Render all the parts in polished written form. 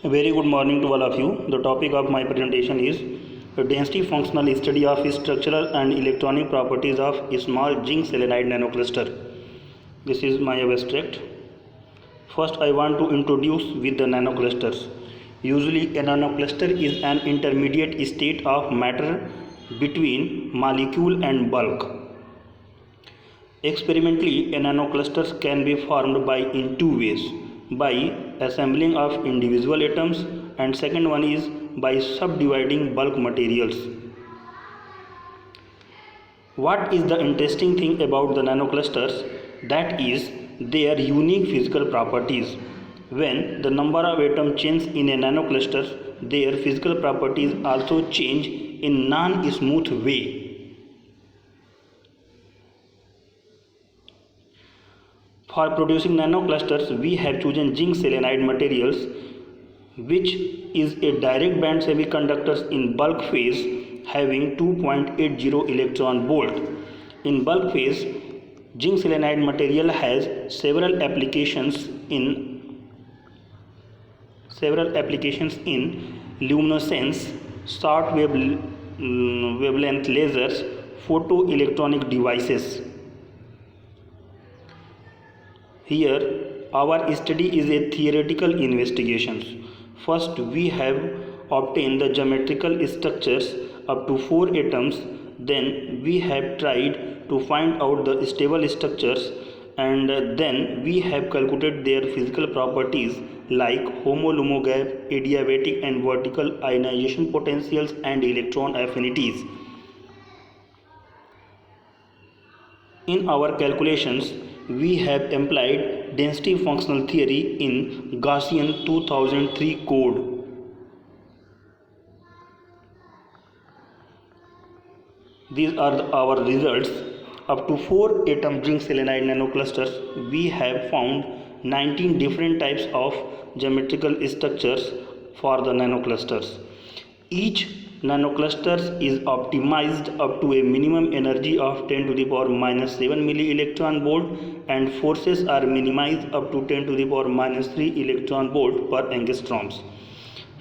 A very good morning to all of you. The topic of my presentation is a density functional study of structural and electronic properties of a small zinc selenide nanocluster. This is my abstract. First, I want to introduce with the nanoclusters. Usually, a nanocluster is an intermediate state of matter between molecule and bulk. Experimentally, a nanocluster can be formed in two ways: by assembling of individual atoms, and second one is by subdividing bulk materials. What is the interesting thing about the nanoclusters? That is their unique physical properties. When the number of atoms change in a nanocluster, their physical properties also change in non-smooth way. For producing nanoclusters, we have chosen zinc selenide materials, which is a direct band semiconductors in bulk phase having 2.80 electron volt. In bulk phase, zinc selenide material has several applications in luminescence, short wavelength lasers, photoelectronic devices. Here, our study is a theoretical investigation. First, we have obtained the geometrical structures up to 4 atoms. Then, we have tried to find out the stable structures, and then we have calculated their physical properties like HOMO-LUMO gap, adiabatic and vertical ionization potentials, and electron affinities. In our calculations, we have employed density functional theory in Gaussian 2003 code. These are our results. Up to 4 atom zinc selenide nanoclusters, we have found 19 different types of geometrical structures for the nanoclusters. Each nanocluster is optimized up to a minimum energy of 10 to the power minus 7 milli electron volt, and forces are minimized up to 10 to the power minus 3 electron volt per angstroms.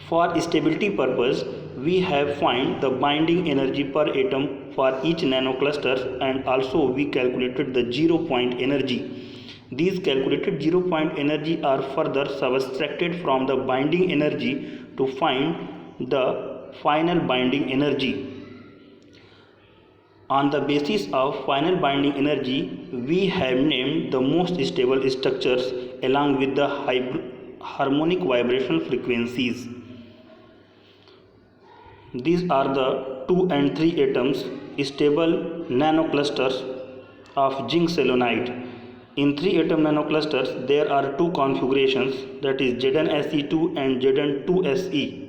For stability purpose, we have found the binding energy per atom for each nanocluster, and also we calculated the 0 point energy. These calculated 0 point energy are further subtracted from the binding energy to find the final binding energy. On the basis of final binding energy, we have named the most stable structures along with the harmonic vibrational frequencies. These are the 2 and 3 atoms stable nanoclusters of zinc selenide. In 3 atom nanoclusters, there are 2 configurations, that is Zn-Se2 and Zn2Se.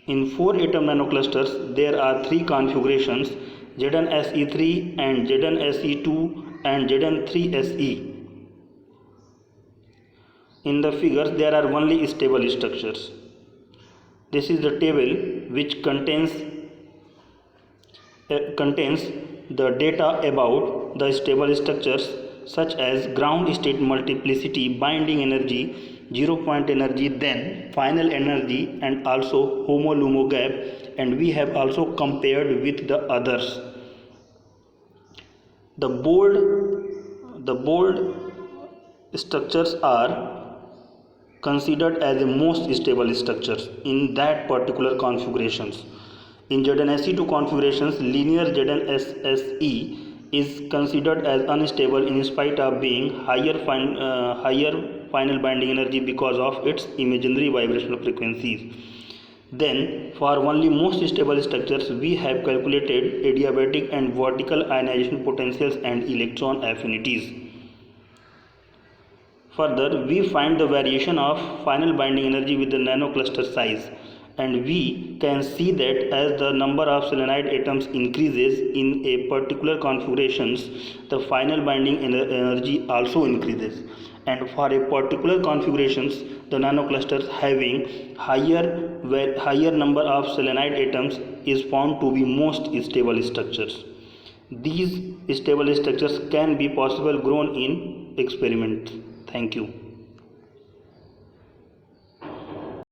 In 4 atom nanoclusters, there are 3 configurations, Zn-Se3 and Zn-Se2 and Zn3Se. In the figures, there are only stable structures. This is the table which contains the data about the stable structures such as ground state multiplicity, binding energy, 0 point energy, then final energy, and also HOMO-LUMO gap, and we have also compared with the others. The bold structures are considered as the most stable structures in that particular configurations. In Zn-Se2 configurations, linear Zn-Se is considered as unstable in spite of being higher final binding energy because of its imaginary vibrational frequencies. Then, for only most stable structures, we have calculated adiabatic and vertical ionization potentials and electron affinities. Further, we find the variation of final binding energy with the nanocluster size, and we can see that as the number of selenide atoms increases in a particular configurations, the final binding energy also increases, and for a particular configurations, the nanoclusters having higher number of selenide atoms is found to be most stable structures. These stable structures can be possible grown in experiment. Thank you.